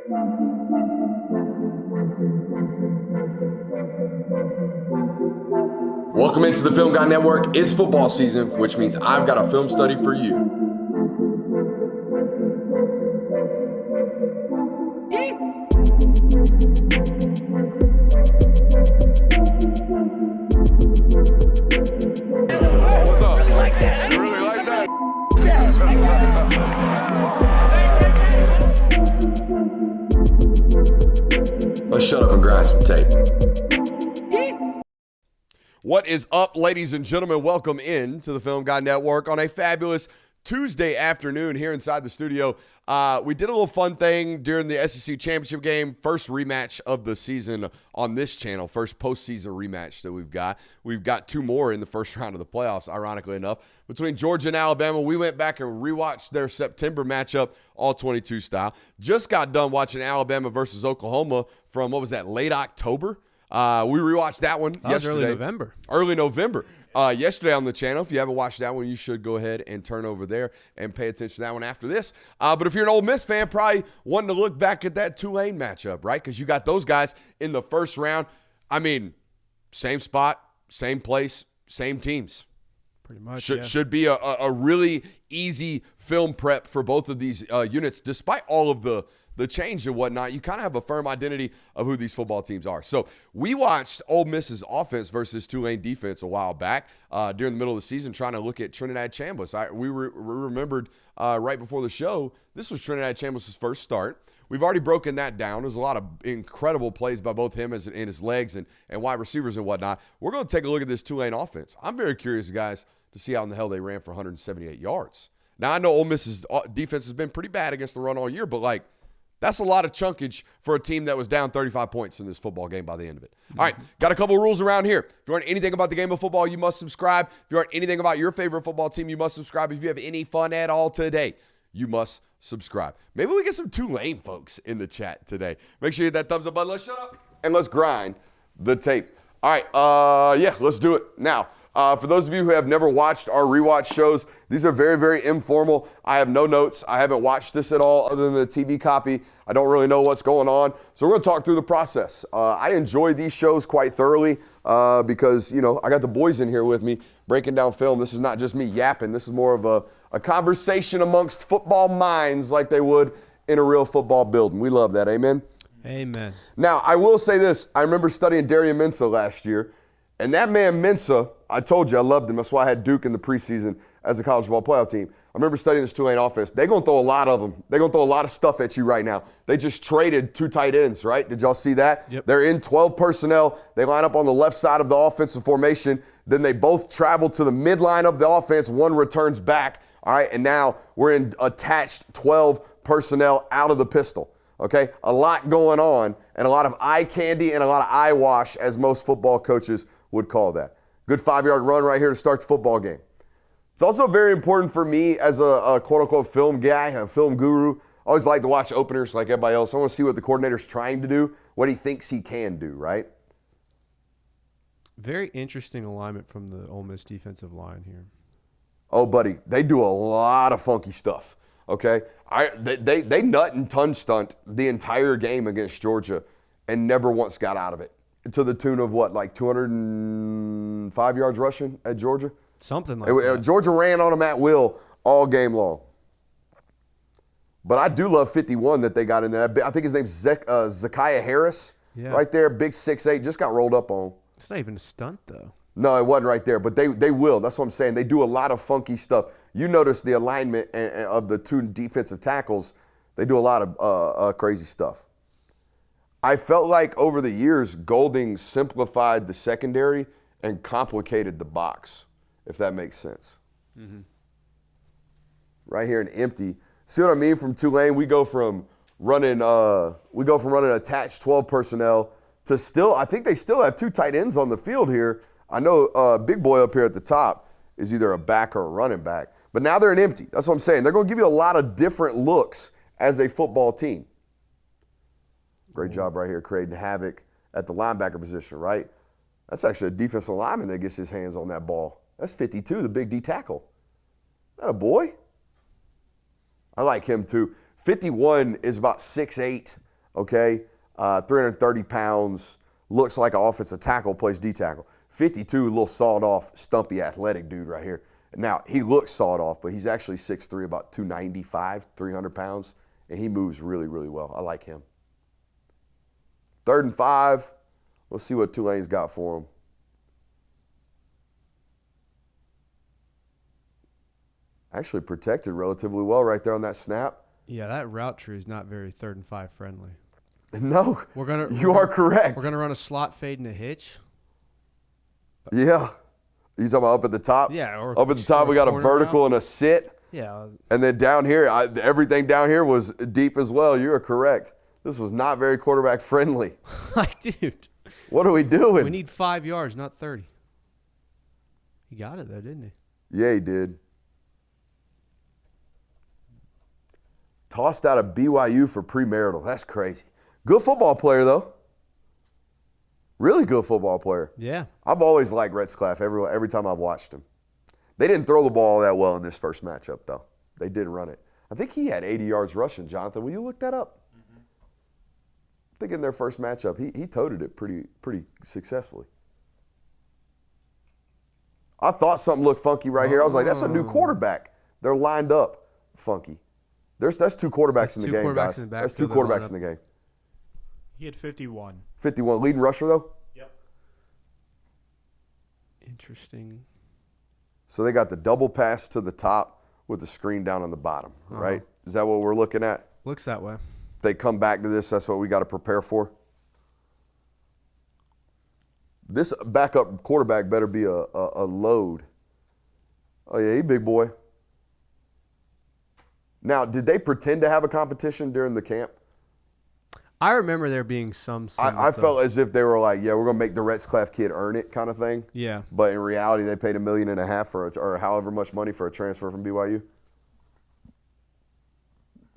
Welcome into the Film Guy Network. It's football season, which means I've got a film study for you. What's up? You really like that? Let's shut up and grind some tape. What is up, ladies and gentlemen? Welcome in to the Film Guy Network on a fabulous Tuesday afternoon here inside the studio. We did a little fun thing during the SEC championship game, first rematch of the season on this channel, first postseason rematch that we've got. We've got two more in the first round of the playoffs, ironically enough. Between Georgia and Alabama, we went back and rewatched their September matchup, all 22 style. Just got done watching Alabama versus Oklahoma from, what was that, late October? We rewatched that one yesterday. Early November. Yesterday on the channel. If you haven't watched that one, you should go ahead and turn over there and pay attention to that one after this. But if you're an Ole Miss fan, probably wanting to look back at that Tulane matchup, right? Because you got those guys in the first round. I mean, same spot, same place, same teams. Pretty much, Should be a really easy film prep for both of these units, despite all of the change and whatnot. You kind of have a firm identity of who these football teams are. So we watched Ole Miss's offense versus Tulane defense a while back during the middle of the season, trying to look at Trinidad Chambliss. We remembered right before the show, this was Trinidad Chambliss' first start. We've already broken that down. There's a lot of incredible plays by both him and his legs and wide receivers and whatnot. We're going to take a look at this Tulane offense. I'm very curious, guys, to see how in the hell they ran for 178 yards. Now, I know Ole Miss's defense has been pretty bad against the run all year, but, that's a lot of chunkage for a team that was down 35 points in this football game by the end of it. All right, got a couple rules around here. If you aren't anything about the game of football, you must subscribe. If you aren't anything about your favorite football team, you must subscribe. If you have any fun at all today, you must subscribe. Maybe we get some Tulane folks in the chat today. Make sure you hit that thumbs up button. Let's shut up and let's grind the tape. All right, let's do it now. For those of you who have never watched our rewatch shows, these are very, very informal. I have no notes. I haven't watched this at all other than the TV copy. I don't really know what's going on. So we're going to talk through the process. I enjoy these shows quite thoroughly because, I got the boys in here with me breaking down film. This is not just me yapping. This is more of a conversation amongst football minds like they would in a real football building. We love that. Amen? Amen. Now, I will say this. I remember studying Darian Mensah last year. And that man, Mensah, I told you I loved him. That's why I had Duke in the preseason as a college football playoff team. I remember studying this Tulane offense. They're going to throw a lot of them. They're going to throw a lot of stuff at you right now. They just traded two tight ends, right? Did y'all see that? Yep. They're in 12 personnel. They line up on the left side of the offensive formation. Then they both travel to the midline of the offense. One returns back, all right? And now we're in attached 12 personnel out of the pistol, okay? A lot going on and a lot of eye candy and a lot of eye wash, as most football coaches would call that. Good 5-yard run right here to start the football game. It's also very important for me as a quote-unquote film guy, a film guru. I always like to watch openers like everybody else. I want to see what the coordinator's trying to do, what he thinks he can do, right? Very interesting alignment from the Ole Miss defensive line here. Oh, buddy, they do a lot of funky stuff, okay? They nut and ton stunt the entire game against Georgia and never once got out of it. To the tune of what, like 205 yards rushing at Georgia? Something like that. Georgia ran on them at will all game long. But I do love 51 that they got in there. I think his name's Zakiah Harris, right there, big 6'8", just got rolled up on. It's not even a stunt, though. No, it wasn't right there, but they will. That's what I'm saying. They do a lot of funky stuff. You notice the alignment of the two defensive tackles. They do a lot of crazy stuff. I felt like over the years, Golding simplified the secondary and complicated the box, if that makes sense. Mm-hmm. Right here in empty. See what I mean? From Tulane, we go from running attached 12 personnel to still. I think they still have two tight ends on the field here. I know big boy up here at the top is either a back or a running back, but now they're in empty. That's what I'm saying. They're going to give you a lot of different looks as a football team. Great job right here creating havoc at the linebacker position, right? That's actually a defensive lineman that gets his hands on that ball. That's 52, the big D tackle. Is that a boy? I like him too. 51 is about 6'8", okay? 330 pounds, looks like an offensive tackle, plays D tackle. 52, little sawed off, stumpy, athletic dude right here. Now, he looks sawed off, but he's actually 6'3", about 295, 300 pounds, and he moves really, really well. I like him. 3rd and 5. Let's see what Tulane's got for him. Actually protected relatively well right there on that snap. Yeah, that route tree is not very 3rd and 5 friendly. No, you are correct. We're going to run a slot fade and a hitch. Yeah. You talking about up at the top? Yeah. Or up at the top, we got a vertical route. and a sit. Yeah. And then down here, everything down here was deep as well. You are correct. This was not very quarterback friendly. Like, dude. What are we doing? We need 5 yards, not 30. He got it, though, didn't he? Yeah, he did. Tossed out of BYU for premarital. That's crazy. Good football player, though. Really good football player. Yeah. I've always liked Retzlaff every time I've watched him. They didn't throw the ball that well in this first matchup, though. They did run it. I think he had 80 yards rushing, Jonathan. Will you look that up? Mm-hmm. I think in their first matchup, he toted it pretty successfully. I thought something looked funky right here. I was like, that's a new quarterback. They're lined up funky. That's 2 quarterbacks in the game, guys. That's 2 quarterbacks in the game. He had 51. 51. Leading rusher, though? Yep. Interesting. So they got the double pass to the top with the screen down on the bottom, right? Is that what we're looking at? Looks that way. If they come back to this, that's what we got to prepare for. This backup quarterback better be a load. Oh, yeah, he big boy. Now, did they pretend to have a competition during the camp? I remember there being some I felt as if they were like, yeah, we're going to make the Retzlaff kid earn it kind of thing. Yeah. But in reality, they paid $1.5 million or however much money for a transfer from BYU.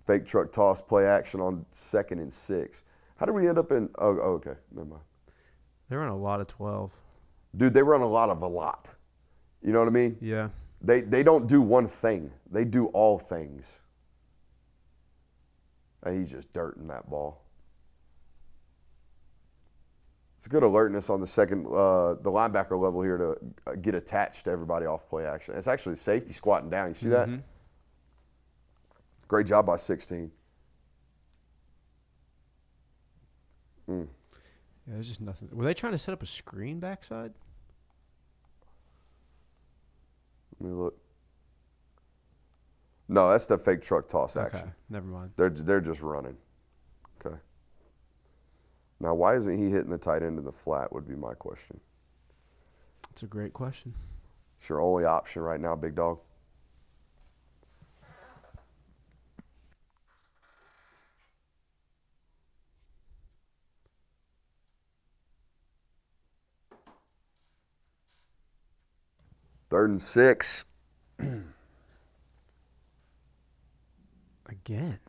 Fake truck toss, play action on 2nd and 6. How did we end up in – oh, okay, never mind. They run a lot of 12. Dude, they run a lot. You know what I mean? Yeah. They don't do one thing. They do all things. And he's just dirting that ball. It's a good alertness on the the linebacker level here to get attached to everybody off play action. It's actually safety squatting down. You see that? Great job by 16. Yeah, there's just nothing. Were they trying to set up a screen backside? Let me look. No, that's the fake truck toss action. Okay, never mind. They're just running. Okay. Now, why isn't he hitting the tight end in the flat would be my question. That's a great question. It's your only option right now, big dog. Third and 6. Again.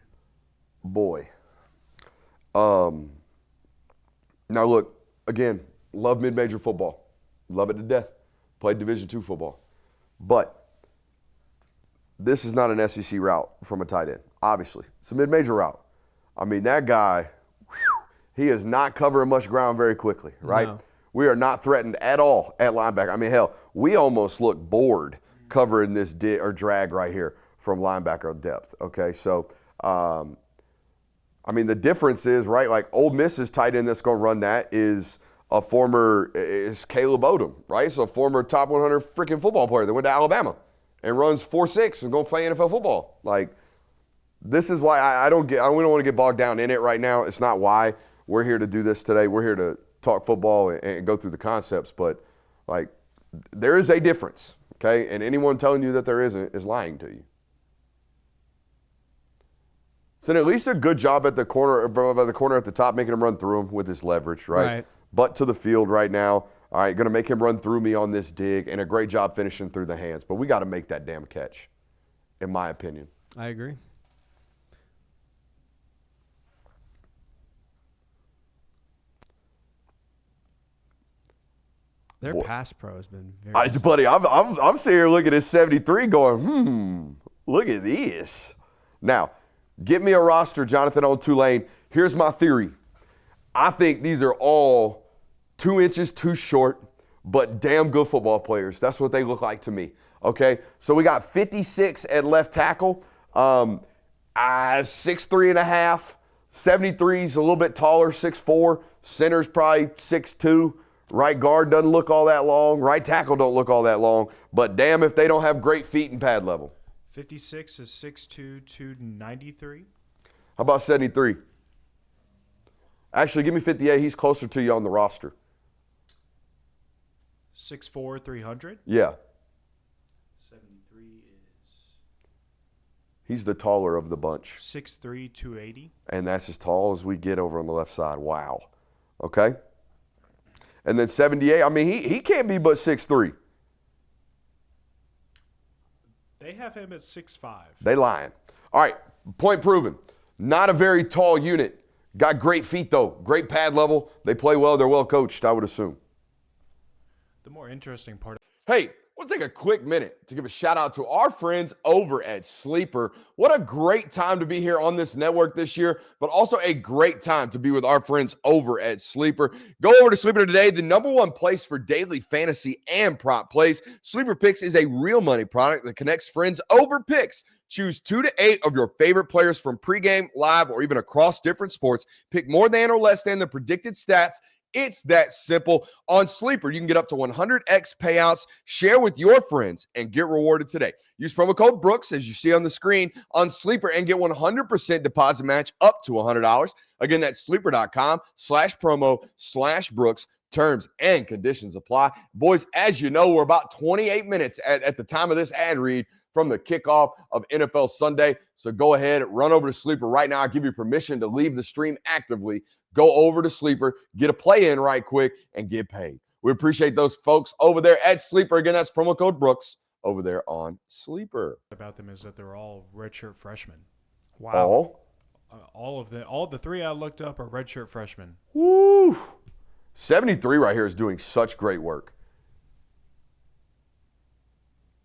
Boy. Now look, again, love mid-major football. Love it to death. Played Division II football. But this is not an SEC route from a tight end, obviously. It's a mid-major route. I mean, that guy, he is not covering much ground very quickly, right? No. We are not threatened at all at linebacker. I mean, hell, we almost look bored covering this drag right here from linebacker depth, okay? So, I mean, the difference is, right, like Ole Miss's tight end that's going to run that is Caleb Odom, right? It's a former top 100 freaking football player that went to Alabama and runs 4.6 and going to play NFL football. Like, this is why we don't want to get bogged down in it right now. It's not why we're here to do this today. We're here to talk football and go through the concepts, but like there is a difference, okay? And anyone telling you that there isn't is lying to you. So at least a good job at the corner at the top, making him run through him with his leverage, right? Butt to the field right now. All right, going to make him run through me on this dig, and a great job finishing through the hands. But we got to make that damn catch, in my opinion. I agree. Their pass pro has been very buddy, I'm sitting here looking at 73 going, look at this. Now, get me a roster, Jonathan, on Tulane. Here's my theory. I think these are all 2 inches too short, but damn good football players. That's what they look like to me. Okay, so we got 56 at left tackle, 6'3.5". 73 is a little bit taller, 6'4". Center's probably 6'2". Right guard doesn't look all that long. Right tackle don't look all that long. But damn if they don't have great feet and pad level. 56 is 6'2", 293. How about 73? Actually, give me 58. He's closer to you on the roster. 6'4", 300. Yeah. 73 is He's the taller of the bunch. 6'3", 280. And that's as tall as we get over on the left side. Wow. Okay. And then 78, I mean, he can't be but 6'3". They have him at 6'5". They lying. All right, point proven. Not a very tall unit. Got great feet, though. Great pad level. They play well. They're well coached, I would assume. The more interesting part. Hey, we'll take a quick minute to give a shout out to our friends over at Sleeper. What a great time to be here on this network this year, but also a great time to be with our friends over at Sleeper. Go over to Sleeper today, the #1 place for daily fantasy and prop plays. Sleeper Picks is a real money product that connects friends over picks. Choose 2 to 8 of your favorite players from pregame, live, or even across different sports. Pick more than or less than the predicted stats. It's that simple. On Sleeper, you can get up to 100x payouts, share with your friends, and get rewarded today. Use promo code Brooks, as you see on the screen, on Sleeper and get 100% deposit match up to $100. Again, that's sleeper.com/promo/Brooks. Terms and conditions apply. Boys, as you know, we're about 28 minutes at the time of this ad read from the kickoff of NFL Sunday. So go ahead, run over to Sleeper right now. I'll give you permission to leave the stream actively. Go over to Sleeper, get a play in right quick, and get paid. We appreciate those folks over there at Sleeper. Again, that's promo code Brooks over there on Sleeper. About them is that they're all redshirt freshmen. Wow. All the 3 I looked up are redshirt freshmen. Woo. 73 right here is doing such great work.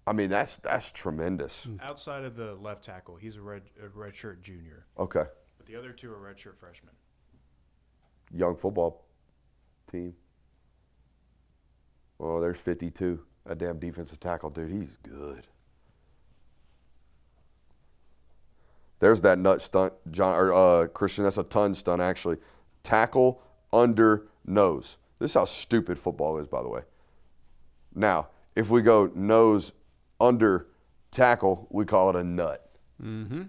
I mean, that's tremendous. Outside of the left tackle, he's a redshirt junior. Okay. But the other 2 are redshirt freshmen. Young football team. Oh, there's 52. That damn defensive tackle, dude, he's good. There's that nut stunt, Christian. That's a ton stunt, actually. Tackle under nose. This is how stupid football is, by the way. Now, if we go nose under tackle, we call it a nut. Mm-hmm.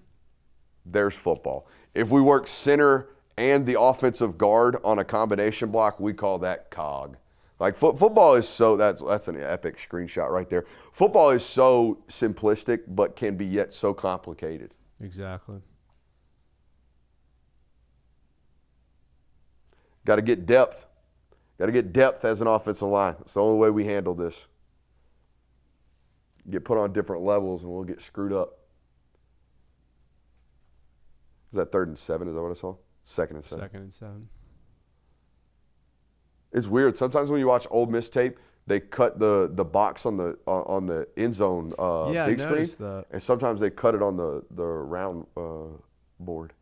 There's football. If we work center and the offensive guard on a combination block, we call that cog. Like football is so, that's an epic screenshot right there. Football is so simplistic, but can be yet so complicated. Exactly. Got to get depth. Got to get depth as an offensive line. It's the only way we handle this. Get put on different levels and we'll get screwed up. Is that 3rd and 7? Is that what I saw? 2nd and 7. 2nd and 7. It's weird. Sometimes when you watch Ole Miss tape, they cut the box on the end zone big screen, that. And sometimes they cut it on the round board.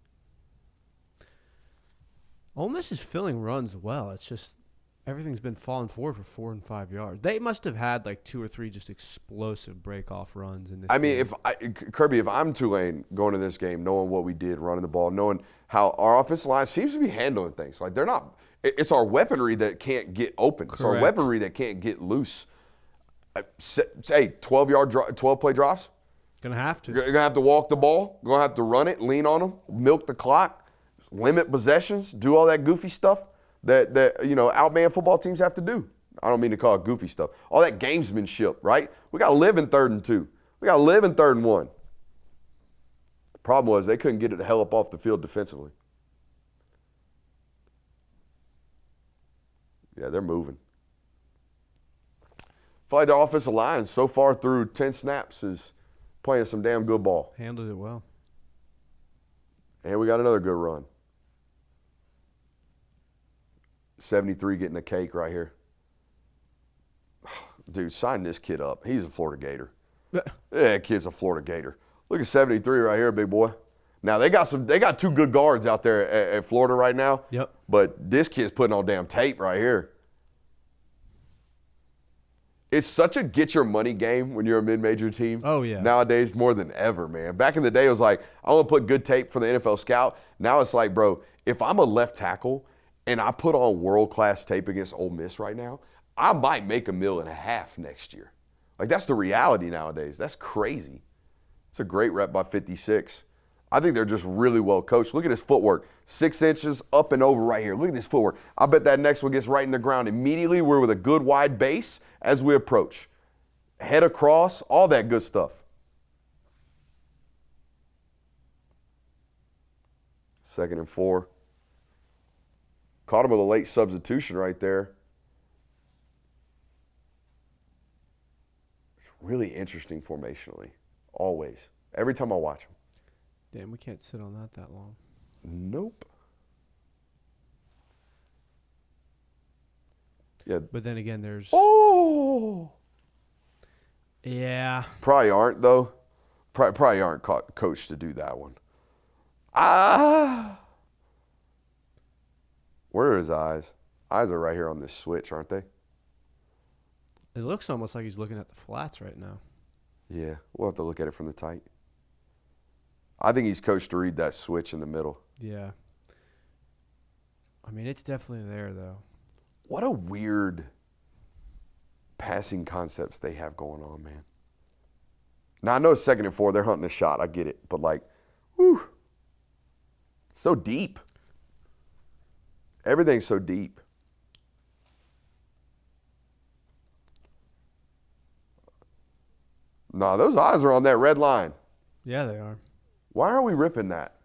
Ole Miss is filling runs well. It's just everything's been falling forward for 4 and 5 yards. They must have had like 2 or 3 just explosive break-off runs in this game. Kirby, if I'm Tulane going to this game, knowing what we did running the ball, knowing how our offensive line seems to be handling things, like they're not. It's our weaponry that can't get open. It's our weaponry that can't get loose. Say 12-play drives. Gonna have to. You're gonna have to walk the ball. Gonna have to run it, lean on them, milk the clock, limit possessions, do all that goofy stuff that outman football teams have to do. I don't mean to call it goofy stuff. All that gamesmanship, right? We got to live in 3rd and 2. We got to live in 3rd and 1. The problem was they couldn't get it the hell up off the field defensively. Yeah, they're moving. I feel like the offensive line so far through 10 snaps is playing some damn good ball. Handled it well. And we got another good run. 73 getting a cake right here. Dude, sign this kid up. He's a Florida Gator. Yeah, that kid's a Florida Gator. Look at 73 right here, big boy. Now they got two good guards out there at Florida right now. Yep. But this kid's putting on damn tape right here. It's such a get your money game when you're a mid-major team. Oh, yeah. Nowadays, more than ever, man. Back in the day, it was like, I want to put good tape for the NFL scout. Now it's like, bro, if I'm a left tackle and I put on world-class tape against Ole Miss right now, I might make $1.5 million next year. Like, that's the reality nowadays. That's crazy. It's a great rep by 56. I think they're just really well coached. Look at his footwork. 6 inches up and over right here. Look at this footwork. I bet that next one gets right in the ground immediately. We're with a good wide base as we approach. Head across, all that good stuff. 2nd and 4. Caught him with a late substitution right there. It's really interesting formationally, always. Every time I watch him. Damn, we can't sit on that long. Nope. Yeah. But then again, there's. Oh. Yeah. Probably aren't, though. Probably aren't coached to do that one. Where are his eyes? Eyes are right here on this switch, aren't they? It looks almost like he's looking at the flats right now. Yeah. We'll have to look at it from the tight. I think he's coached to read that switch in the middle. Yeah. I mean, it's definitely there, though. What a weird passing concepts they have going on, man. Now, I know it's 2nd and 4. They're hunting a shot. I get it. But, like, whew. So deep. Everything's so deep. Nah, those eyes are on that red line. Yeah, they are. Why are we ripping that?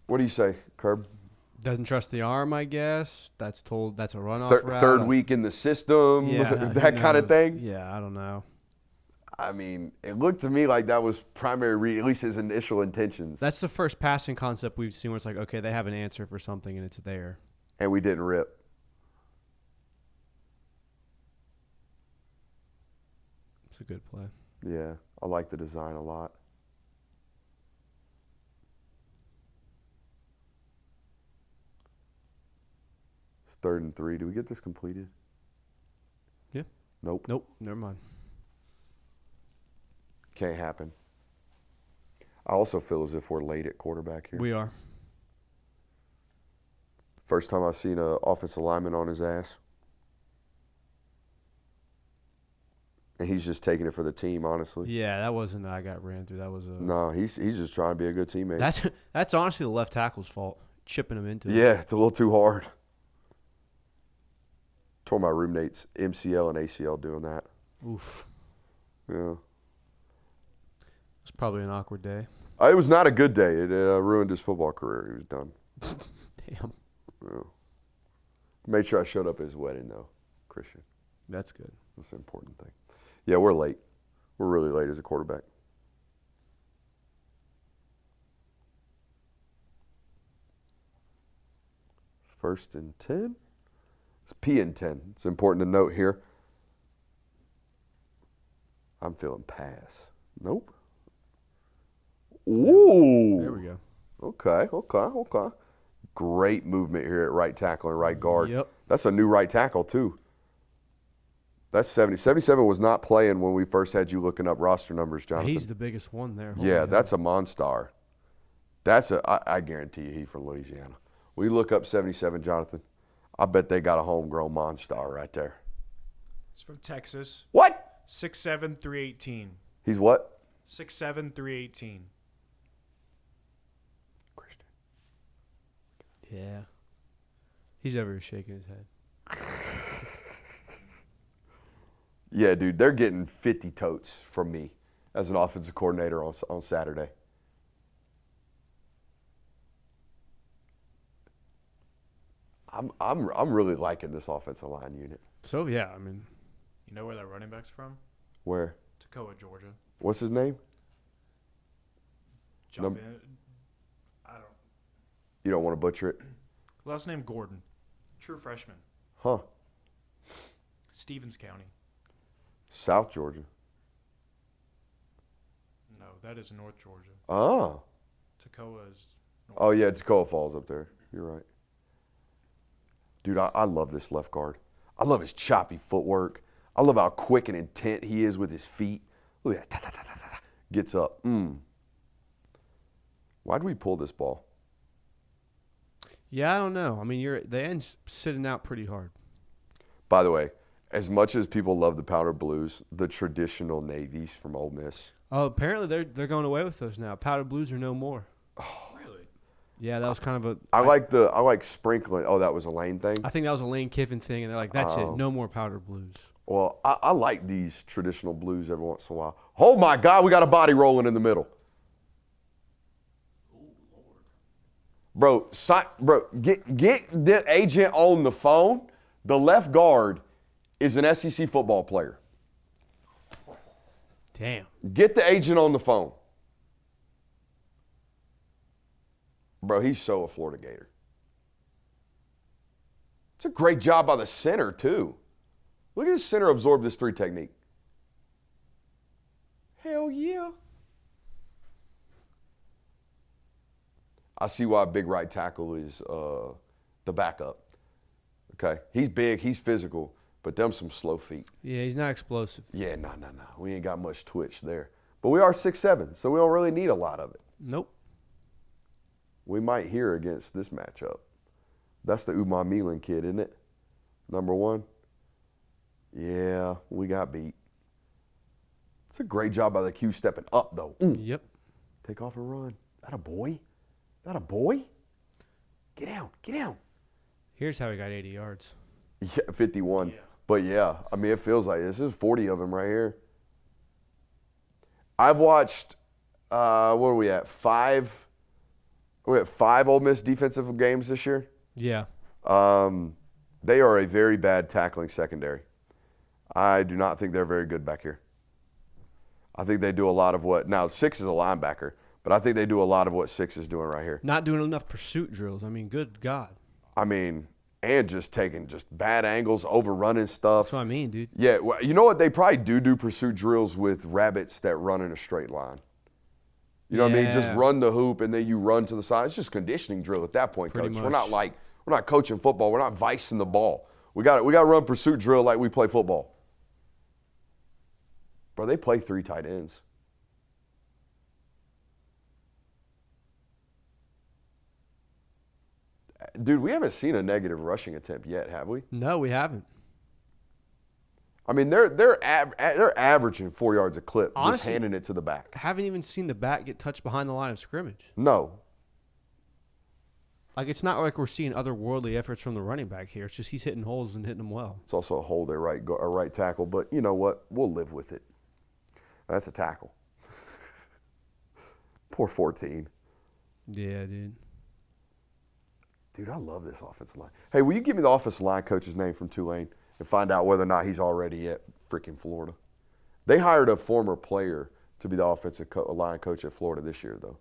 What do you say, Curb? Doesn't trust the arm, I guess. That's a runoff route. Third week in the system, Yeah, that kind of thing? Yeah, I don't know. I mean, it looked to me like that was primary, at least his initial intentions. That's the first passing concept we've seen where it's like, okay, they have an answer for something and it's there. And we didn't rip. It's a good play. Yeah, I like the design a lot. It's 3rd and 3. Do we get this completed? Yeah. Nope. Nope. Never mind. Can't happen. I also feel as if we're late at quarterback here. We are. First time I've seen an offensive lineman on his ass. And he's just taking it for the team, honestly. Yeah, that wasn't I got ran through. That was a No, he's just trying to be a good teammate. That's honestly the left tackle's fault, chipping him into it. Yeah, it's a little too hard. Tore my roommate's MCL and ACL doing that. Oof. Yeah. It's probably an awkward day. It was not a good day. It ruined his football career. He was done. Damn. Yeah. Made sure I showed up at his wedding, though, Christian. That's good. That's the important thing. Yeah, we're late. We're really late as a quarterback. First and 10. It's P and 10. It's important to note here. I'm feeling pass. Nope. Ooh. There we go. Okay. Great movement here at right tackle and right guard. Yep. That's a new right tackle, too. That's 70. 77 was not playing when we first had you looking up roster numbers, Jonathan. He's the biggest one there. Yeah, that's a Monstar. I guarantee you he's from Louisiana. We look up 77, Jonathan. I bet they got a homegrown Monstar right there. He's from Texas. What? 6'7", 318. He's what? 6'7", 318. Christian. Yeah. He's over here shaking his head. Yeah, dude, they're getting 50 totes from me as an offensive coordinator on Saturday. I'm really liking this offensive line unit. So yeah, I mean, You know where that running back's from? Where? Toccoa, Georgia. What's his name? Jump in. I don't. You don't want to butcher it? Last name Gordon. True freshman. Huh. Stevens County. South Georgia. No, that is North Georgia. Oh. Toccoa is North. Oh, yeah, Toccoa Falls up there. You're right. Dude, I love this left guard. I love his choppy footwork. I love how quick and intent he is with his feet. Look at that. Gets up. Why'd we pull this ball? Yeah, I don't know. I mean, the end's sitting out pretty hard. By the way, as much as people love the powder blues, the traditional navies from Ole Miss. Oh, apparently they're going away with those now. Powder blues are no more. Oh, really? Yeah, that was kind of a. I like sprinkling. Oh, that was a Lane thing? I think that was a Lane Kiffin thing, and they're like, that's it. No more powder blues. Well, I like these traditional blues every once in a while. Oh, my God, we got a body rolling in the middle. Bro, get the agent on the phone. The left guard is an SEC football player. Damn. Get the agent on the phone. Bro, he's so a Florida Gator. It's a great job by the center, too. Look at this center absorb this 3 technique. Hell yeah. I see why big right tackle is the backup. Okay, he's big, he's physical, but them some slow feet. Yeah, he's not explosive. Yeah, no. We ain't got much twitch there. But we are 6'7", so we don't really need a lot of it. Nope. We might hear against this matchup. That's the Umar Milan kid, isn't it? Number 1. Yeah, we got beat. It's a great job by the Q stepping up, though. Yep. Take off and run. That a boy? That a boy? Get down. Here's how he got 80 yards. Yeah, 51. Yeah. But yeah, I mean, it feels like this is 40 of them right here. I've watched, what are we at? 5? We're at 5 Ole Miss defensive games this year. Yeah. They are a very bad tackling secondary. I do not think they're very good back here. I think they do a lot of what, now 6 is a linebacker, but I think they do a lot of what 6 is doing right here. Not doing enough pursuit drills. I mean, good God. I mean, and just taking just bad angles, overrunning stuff. That's what I mean, dude. Yeah, well, you know what? They probably do pursuit drills with rabbits that run in a straight line. You know what I mean? Just Yeah. run the hoop and then you run to the side. It's just conditioning drill at that point, Pretty coach. much. We're not coaching football. We're not vicing the ball. We got to run pursuit drill like we play football. Bro, they play 3 tight ends. Dude, we haven't seen a negative rushing attempt yet, have we? No, we haven't. I mean, they're averaging 4 yards a clip, just Honestly, handing it to the back. Haven't even seen the back get touched behind the line of scrimmage. No. Like, it's not like we're seeing otherworldly efforts from the running back here. It's just he's hitting holes and hitting them well. It's also a hold at right tackle, but you know what? We'll live with it. That's a tackle. Poor 14. Yeah, dude. Dude, I love this offensive line. Hey, will you give me the offensive line coach's name from Tulane and find out whether or not he's already at freaking Florida? They hired a former player to be the offensive line coach at Florida this year, though.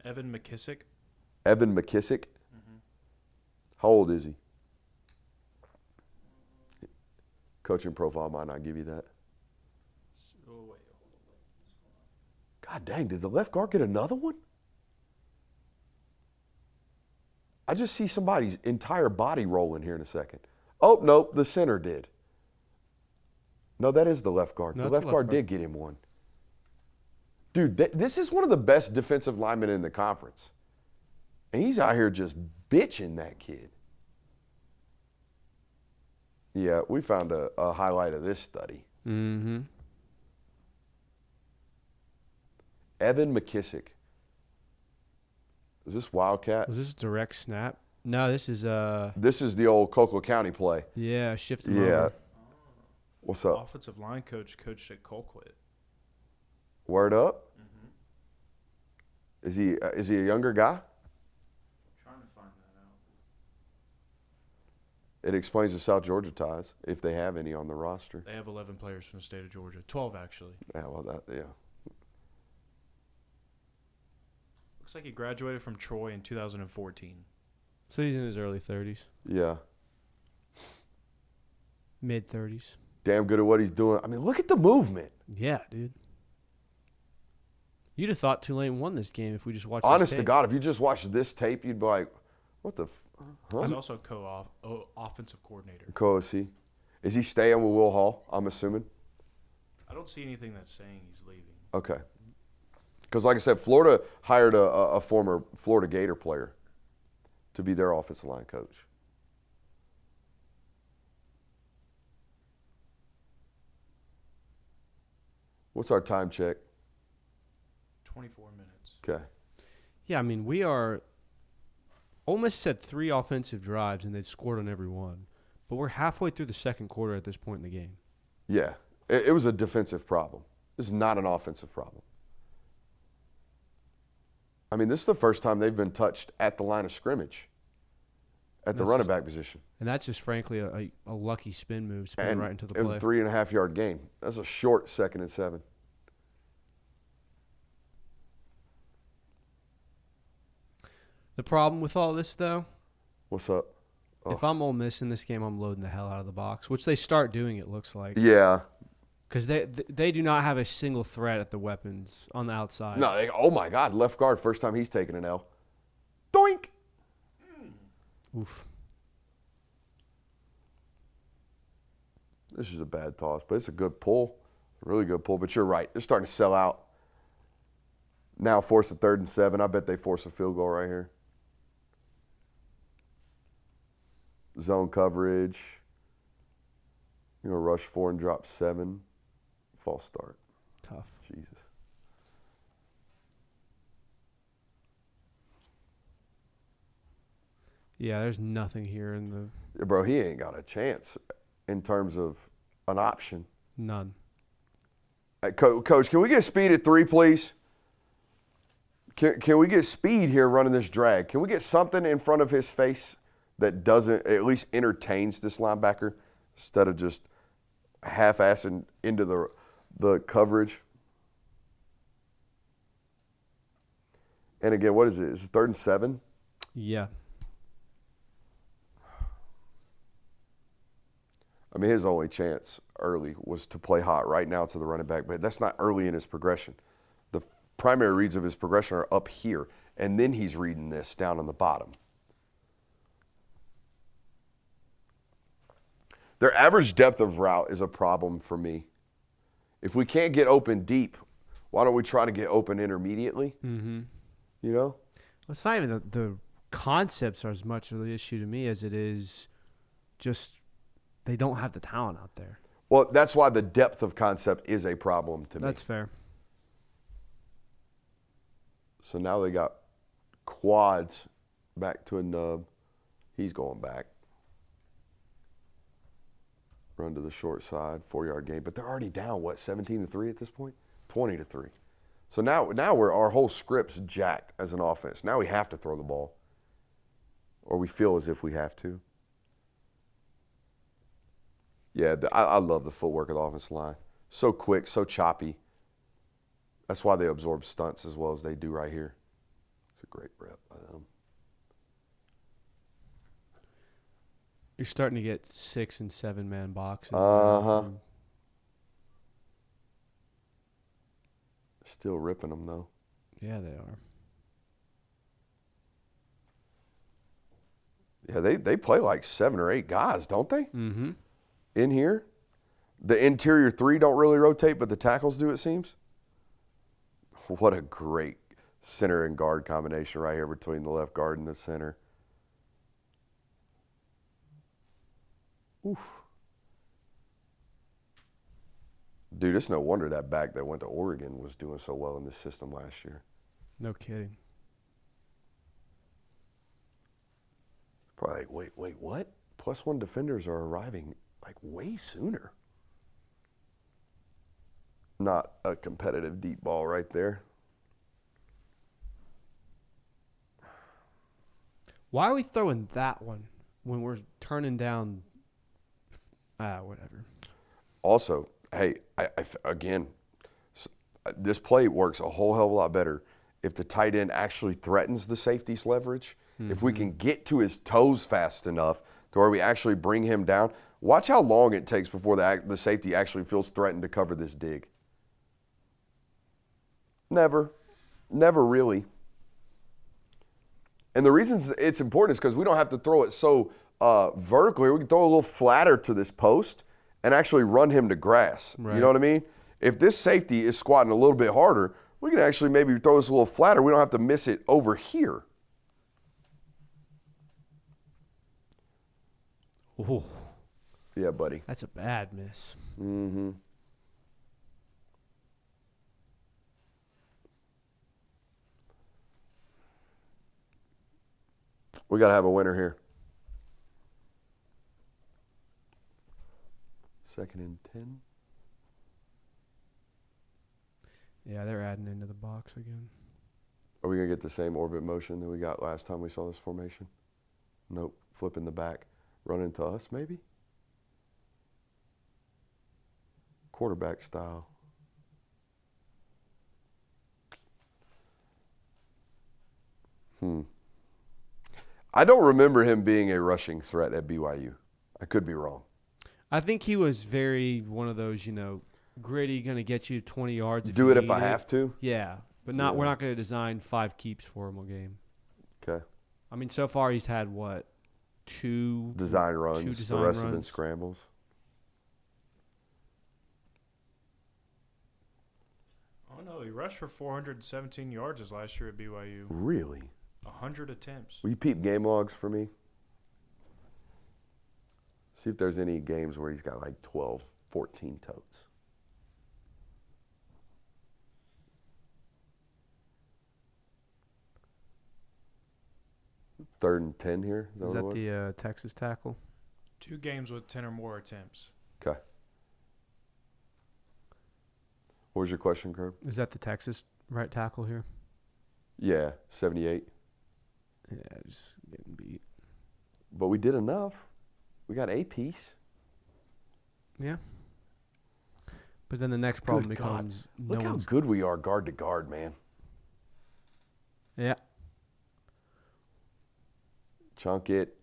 Evan McKissick. Evan McKissick? Mm-hmm. How old is he? Coaching profile might not give you that. Oh, wait. God dang, did the left guard get another one? I just see somebody's entire body rolling here in a second. Oh, nope, the center did. No, that is the left guard. No, The it's left guard did get him one. Dude, this is one of the best defensive linemen in the conference. And he's out here just bitching that kid. Yeah, we found a highlight of this study. Mm-hmm. Evan McKissick. Is this Wildcat? Was this direct snap? No, this is This is the old Cocoa County play. yeah, shift him Yeah. over. What's up? Offensive line coach coached at Colquitt. Word up? Is he a younger guy? Trying to find that out. It explains the South Georgia ties, if they have any on the roster. They have 11 players from the state of Georgia. 12, actually. Yeah, well, yeah. Looks like he graduated from Troy in 2014. So he's in his early 30s, Yeah. mid 30s. damn good at what he's doing. I mean, look at the movement. Yeah, dude. You'd have thought Tulane won this game if we just watched Honest this to tape. God, if you just watched this tape, you'd be like, what the He's also offensive coordinator. Co-OC. Is he staying with Will Hall, I'm assuming? I don't see anything that's saying he's leaving. Okay. Because like I said, Florida hired a former Florida Gator player to be their offensive line coach. What's our time check? 24 minutes. Okay. Yeah, I mean, Ole Miss had 3 offensive drives, and they scored on every one. But we're halfway through the second quarter at this point in the game. Yeah. It was a defensive problem. This is not an offensive problem. I mean, this is the first time they've been touched at the line of scrimmage at the running back position. And that's just, frankly, a lucky spin move, spin right into the play. It was a 3.5-yard gain. That's a short 2nd and 7. The problem with all this, though, What's up? if I'm Ole Miss in this game, I'm loading the hell out of the box, which they start doing, it looks like. Yeah. Because they do not have a single threat at the weapons on the outside. No, oh my God, left guard, first time he's taken an L. Doink! Oof. This is a bad toss, but it's a good pull. A really good pull, but you're right. They're starting to sell out. Now force a 3rd and 7. I bet they force a field goal right here. Zone coverage. You're going to rush 4 and drop 7. False start. Tough. Jesus. Yeah, there's nothing here in the Yeah, bro, he ain't got a chance in terms of an option. none. Hey, Coach, can we get speed at 3, please? Can we get speed here running this drag? Can we get something in front of his face that doesn't, at least entertains this linebacker instead of just half-assing into the coverage? And again, what is it? Is it 3rd and 7? Yeah. I mean, his only chance early was to play hot right now to the running back, but that's not early in his progression. The primary reads of his progression are up here, and then he's reading this down on the bottom. Their average depth of route is a problem for me. If we can't get open deep, why don't we try to get open intermediately? Mm-hmm. You know? Well, it's not even the concepts are as much of the issue to me as it is just they don't have the talent out there. Well, that's why the depth of concept is a problem to me. That's fair. So now they got quads back to a nub. He's going back. Run to the short side, 4-yard gain. But they're already down, 17-3 at this point? 20-3. So now our whole script's jacked as an offense. Now we have to throw the ball. Or we feel as if we have to. Yeah, I love the footwork of the offensive line. So quick, so choppy. That's why they absorb stunts as well as they do right here. It's a great rep by them. You're starting to get 6- and 7-man boxes. Uh-huh. Still ripping them, though. Yeah, they are. Yeah, they play like 7 or 8 guys, don't they? Mm-hmm. In here. The interior 3 don't really rotate, but the tackles do, it seems. What a great center and guard combination right here between the left guard and the center. Oof. Dude, it's no wonder that back that went to Oregon was doing so well in this system last year. No kidding. Probably like, wait, what? +1 defenders are arriving like way sooner. Not a competitive deep ball right there. Why are we throwing that one when we're turning down? Whatever. Also, hey, again, this play works a whole hell of a lot better if the tight end actually threatens the safety's leverage. Mm-hmm. If we can get to his toes fast enough to where we actually bring him down, Watch how long it takes before the safety actually feels threatened to cover this dig. Never really. And the reason it's important is because we don't have to throw it so vertically. We can throw a little flatter to this post and actually run him to grass. Right. You know what I mean? If this safety is squatting a little bit harder, we can actually maybe throw this a little flatter. We don't have to miss it over here. Ooh, Yeah, buddy. that's a bad miss. Mm-hmm. We got to have a winner here. 2nd and 10. Yeah, they're adding into the box again. Are we going to get the same orbit motion that we got last time we saw this formation? Nope. Flipping the back. Running to us, maybe? Quarterback style. I don't remember him being a rushing threat at BYU. I could be wrong. I think he was very one of those, gritty, going to get you 20 yards. Do it if I have to? Yeah, but we're not going to design 5 keeps for him a game. Okay. I mean, so far he's had, 2 Design runs. Two design the rest runs. have been scrambles. Oh, no. He rushed for 417 yards his last year at BYU. Really? 100 attempts. Will you peep game logs for me? See if there's any games where he's got 12, 14 totes. Third and 10 here? Is that the Texas tackle? 2 games with 10 or more attempts. Okay. What was your question, Curb? Is that the Texas right tackle here? Yeah, 78. Yeah, just getting beat. But we did enough. We got a piece. Yeah. But then the next problem Good God. becomes Look how good we are guard to guard, man. Yeah. Chunk it.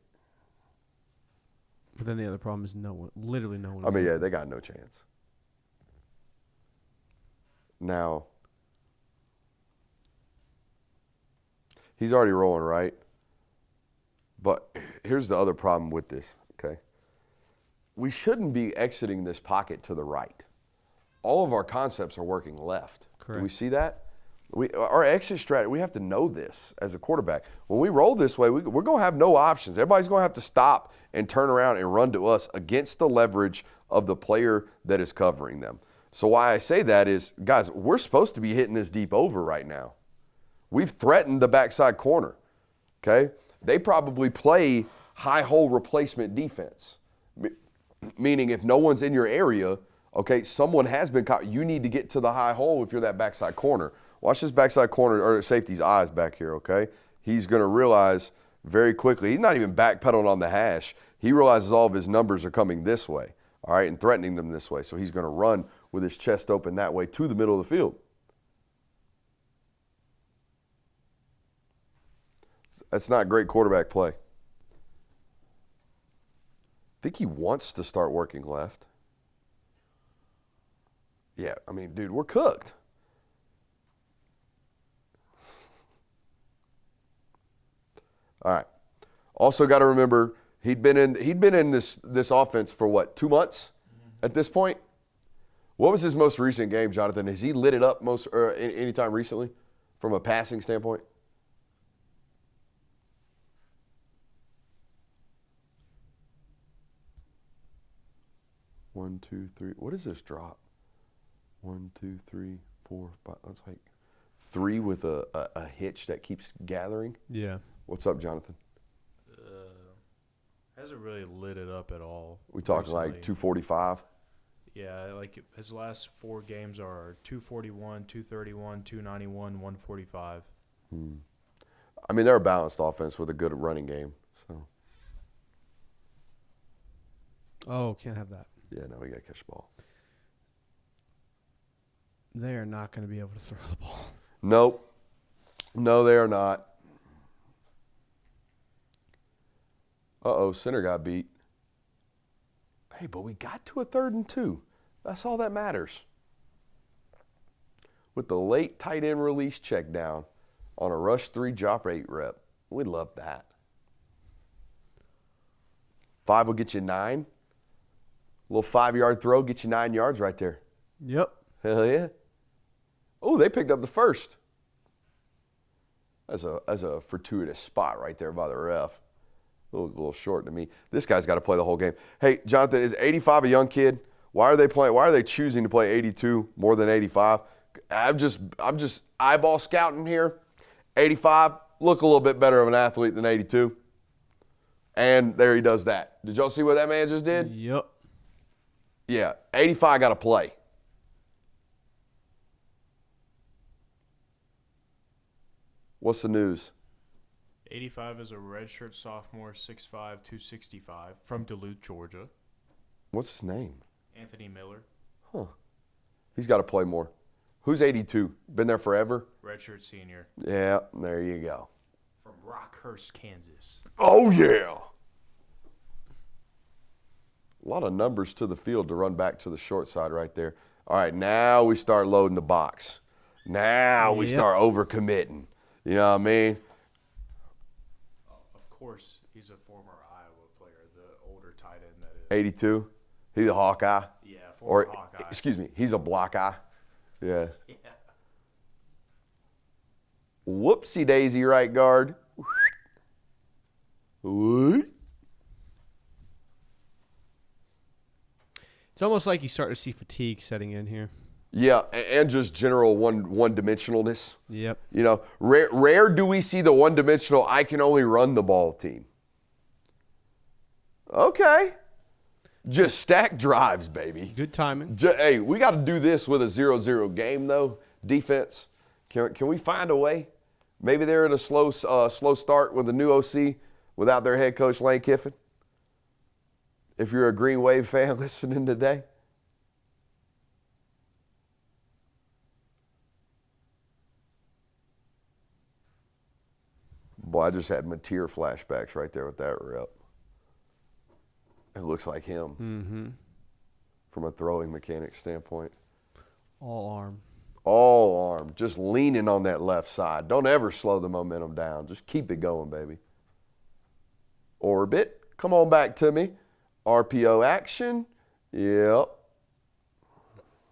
But then the other problem is literally no one. I mean, yeah, they got no chance. Now, he's already rolling, right? But here's the other problem with this, okay? We shouldn't be exiting this pocket to the right. All of our concepts are working left. Correct. Do we see that? Our exit strategy, we have to know this as a quarterback. When we roll this way, we're going to have no options. Everybody's going to have to stop and turn around and run to us against the leverage of the player that is covering them. So why I say that is, guys, we're supposed to be hitting this deep over right now. We've threatened the backside corner, okay? They probably play high hole replacement defense, meaning if no one's in your area, okay, someone has been caught. You need to get to the high hole if you're that backside corner. Watch this backside corner or safety's eyes back here, okay? He's going to realize very quickly. He's not even backpedaling on the hash. He realizes all of his numbers are coming this way, all right, and threatening them this way. So he's going to run with his chest open that way to the middle of the field. That's not great quarterback play. I think he wants to start working left. Yeah, I mean, dude, we're cooked. All right. Also got to remember he'd been in this offense for what, 2 months at this point? What was his most recent game, Jonathan? Has he lit it up any time recently from a passing standpoint? One, two, three. What is this drop? 1, 2, 3, 4, 5. That's like 3 with a hitch that keeps gathering. Yeah. What's up, Jonathan? Hasn't really lit it up at all. We talking recently. like 245? Yeah, like his last 4 games are 241, 231, 291, 145. I mean, they're a balanced offense with a good running game. So Oh, can't have that. yeah, no, we got to catch the ball. They are not going to be able to throw the ball. Nope. No, they are not. Uh-oh, center got beat. Damn. Hey, but we got to a 3rd and 2. That's all that matters. With the late tight end release check down on a rush 3 drop 8 rep. We love that. 5 will get you 9. Little 5-yard throw, get you 9 yards right there. Yep. Hell yeah. Oh, they picked up the first. That's a fortuitous spot right there by the ref. A little short to me. This guy's got to play the whole game. Hey, Jonathan, is 85 a young kid? Why are they choosing to play 82 more than 85? I'm just eyeball scouting here. 85 look a little bit better of an athlete than 82. And there he does that. Did y'all see what that man just did? Yep. Yeah, 85 got to play. What's the news? 85 is a redshirt sophomore, 6'5", 265, from Duluth, Georgia. What's his name? Anthony Miller. Huh. He's got to play more. Who's 82? Been there forever? Redshirt senior. Yeah, there you go. From Rockhurst, Kansas. Oh, yeah. A lot of numbers to the field to run back to the short side right there. All right, now we start loading the box. Now we start overcommitting. You know what I mean? Of course, he's a former Iowa player, the older tight end that is. 82? He's a Hawkeye? Yeah, former Or, Hawkeye. excuse me, he's a block eye. Yeah. Yeah. Whoopsie daisy, right guard. What? It's almost like you start to see fatigue setting in here. Yeah, and just general one-dimensionalness. Yep. You know, rare do we see the one-dimensional, I can only run the ball team. Okay. Just stack drives, baby. Good timing. Hey, we got to do this with a 0-0 game, though. Defense, can we find a way? Maybe they're in a slow start with a new OC without their head coach, Lane Kiffin. If you're a Green Wave fan listening today. Boy, I just had Mateer flashbacks right there with that rep. It looks like him from a throwing mechanic standpoint. All arm. All arm, just leaning on that left side. Don't ever slow the momentum down. Just keep it going, baby. Orbit, come on back to me. RPO action. Yep.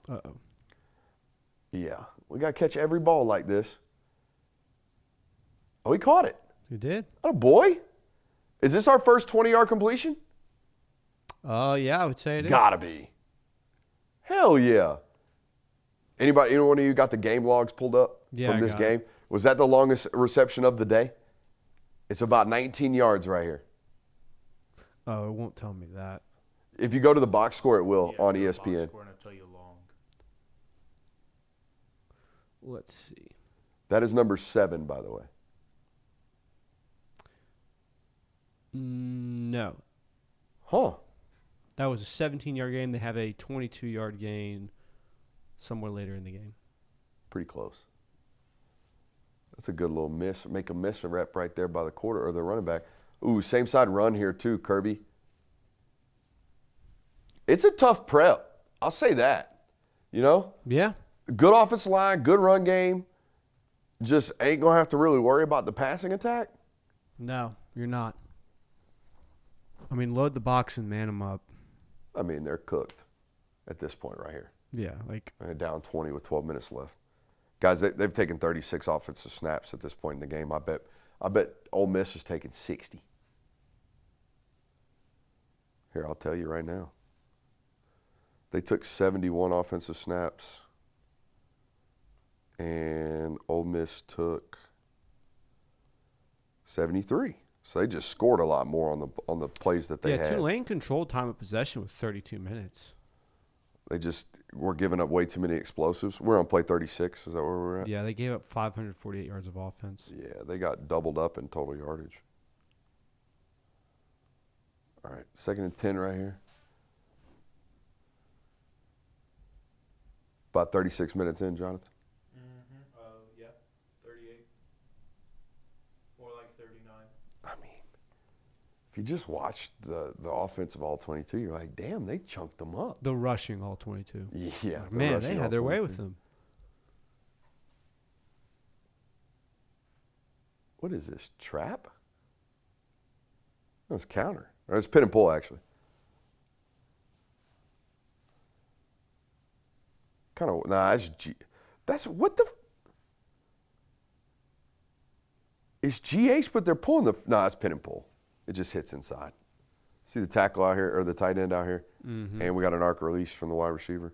Uh-oh. Yeah, we got to catch every ball like this. Oh, he caught it. You did? Oh, boy. Is this our first 20-yard completion? Yeah, I would say it is. Gotta be. Hell yeah. Any one of you got the game logs pulled up from this game? Was that the longest reception of the day? It's about 19 yards right here. Oh, it won't tell me that. If you go to the box score, it will on ESPN. Box score and I'll tell you long. Let's see. That is number 7, by the way. No. Huh. That was a 17-yard game. They have a 22-yard gain somewhere later in the game. Pretty close. That's a good little miss. Make a miss rep right there by the quarter or the running back. Ooh, same side run here too, Kirby. It's a tough prep. I'll say that. You know? Yeah. Good offensive line, good run game. Just ain't going to have to really worry about the passing attack. No, you're not. I mean, load the box and man them up. I mean, they're cooked at this point right here. Yeah, like They're down 20 with 12 minutes left. Guys, they've taken 36 offensive snaps at this point in the game. I bet Ole Miss has taken 60. Here, I'll tell you right now. They took 71 offensive snaps, and Ole Miss took 73. So they just scored a lot more on the plays that they had. Tulane controlled time of possession with 32 minutes. They just were giving up way too many explosives. We're on play 36. Is that where we're at? Yeah, they gave up 548 yards of offense. Yeah, they got doubled up in total yardage. All right, 2nd and 10 right here. About 36 minutes in, Jonathan. Yeah, 38. More like 39. I mean, if you just watch the offensive all-22, you're like, damn, they chunked them up. The rushing all 22. Yeah. Man, they had their way with them. What is this, trap? No, it's counter. Or it's pin and pull, actually. Kind of, nah, that's G. That's what the. Is GH, but they're pulling the. Nah, it's pin and pull. It just hits inside. See the tackle out here, or the tight end out here? Mm-hmm. And we got an arc release from the wide receiver.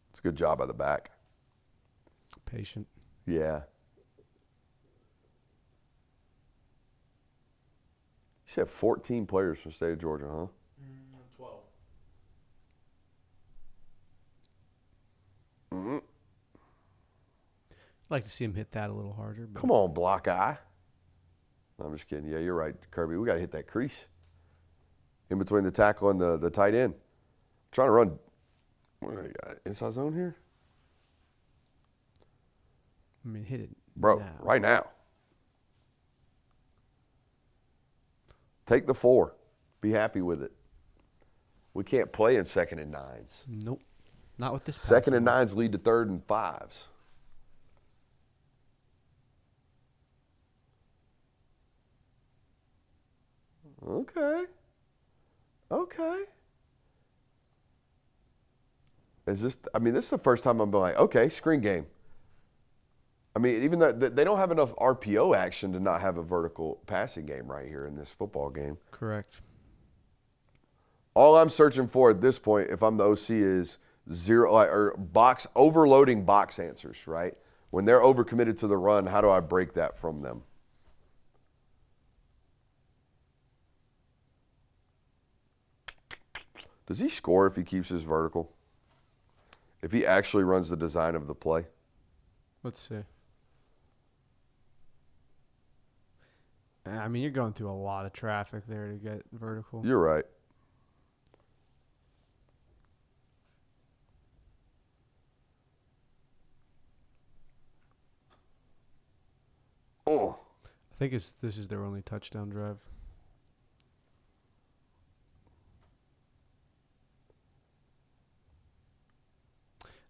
It's a good job by the back. Patient. Yeah. You said 14 players from the state of Georgia, huh? 12. Mm-hmm. I'd like to see him hit that a little harder. But Come on, block eye. No, I'm just kidding. Yeah, you're right, Kirby. We got to hit that crease in between the tackle and the tight end. Trying to run. What do you got? Inside zone here? I mean, hit it. Bro, now. right now. Take the 4. Be happy with it. We can't play in 2nd and 9s. Nope. Not with this. 2nd and passing. 9s lead to 3rd and 5s. Okay. Is this? I mean, this is the first time I'm like, okay, screen game. I mean, even though they don't have enough RPO action to not have a vertical passing game right here in this football game. Correct. All I'm searching for at this point, if I'm the OC, is overloading box answers, right? When they're overcommitted to the run, how do I break that from them? Does he score if he keeps his vertical? If he actually runs the design of the play? Let's see. I mean, you're going through a lot of traffic there to get vertical. You're right. Oh. I think this is their only touchdown drive.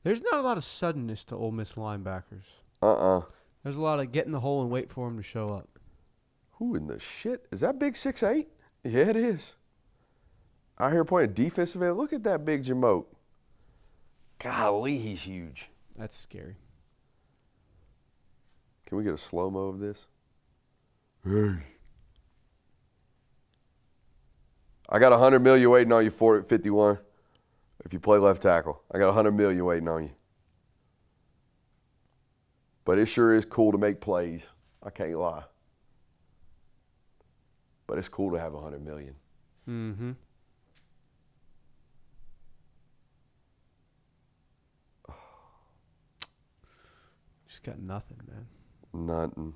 There's not a lot of suddenness to Ole Miss linebackers. There's a lot of get in the hole and wait for him to show up. Who in the shit? Is that big 6'8"? Yeah, it is. Out here playing defensive end. Look at that big Jamote. Golly, he's huge. That's scary. Can we get a slow-mo of this? Hey. I got $100 million waiting on you for it, 51. If you play left tackle. I got $100 million waiting on you. But it sure is cool to make plays. I can't lie. But it's cool to have $100 million. Mm-hmm. Just got nothing, man. Nothing.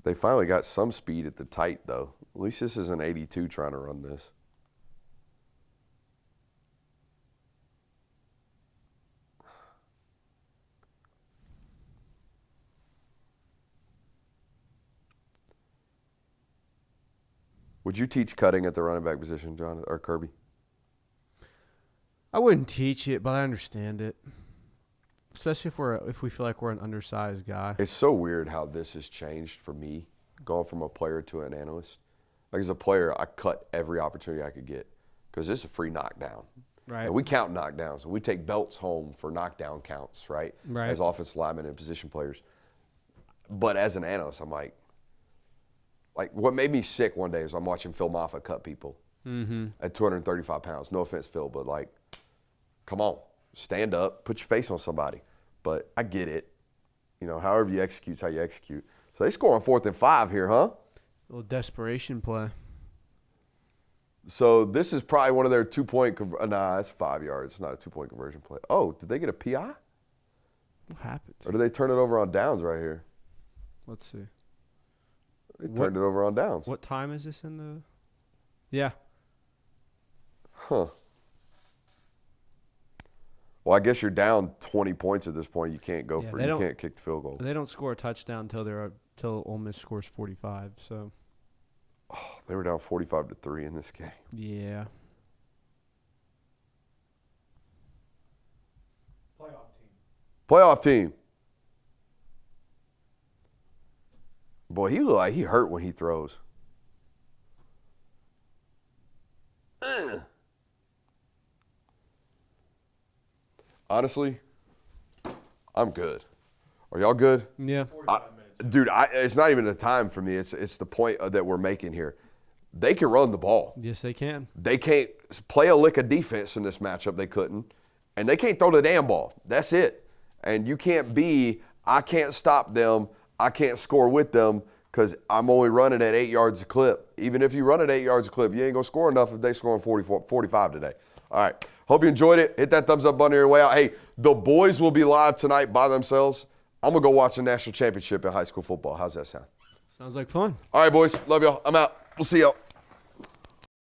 They finally got some speed at the tight, though. At least this is an 82 trying to run this. Would you teach cutting at the running back position, John, or Kirby? I wouldn't teach it, but I understand it. Especially if we feel like we're an undersized guy. It's so weird how this has changed for me, going from a player to an analyst. Like as a player, I cut every opportunity I could get because this is a free knockdown. Right. And we count knockdowns, and we take belts home for knockdown counts, right? Right. As offensive linemen and position players. But as an analyst, I'm like what made me sick one day is I'm watching Phil Maffa cut people at 235 pounds. No offense, Phil, but like, come on, stand up, put your face on somebody. But I get it. You know, however you execute is how you execute. So they score on 4th and 5 here, huh? A little desperation play. So this is probably one of their 2-point nah, it's 5 yards. It's not a 2-point conversion play. Oh, did they get a PI? What happened? Or did they turn it over on downs right here? Let's see. They turned it over on downs. What time is this in the? Yeah. Huh. Well, I guess you're down 20 points at this point. You can't go for. You can't kick the field goal. They don't score a touchdown until Ole Miss scores 45. So. Oh, they were down 45-3 in this game. Yeah. Playoff team. Boy, he looked like he hurt when he throws. Honestly, I'm good. Are y'all good? Yeah. Dude, it's not even the time for me. It's the point that we're making here. They can run the ball. Yes, they can. They can't play a lick of defense in this matchup. They couldn't. And they can't throw the damn ball. That's it. And you can't I can't stop them. I can't score with them because I'm only running at 8 yards a clip. Even if you run at 8 yards a clip, you ain't going to score enough if they scoring 45 today. All right. Hope you enjoyed it. Hit that thumbs up button on your way out. Hey, the boys will be live tonight by themselves. I'm going to go watch the national championship in high school football. How's that sound? Sounds like fun. All right, boys. Love y'all. I'm out. We'll see y'all.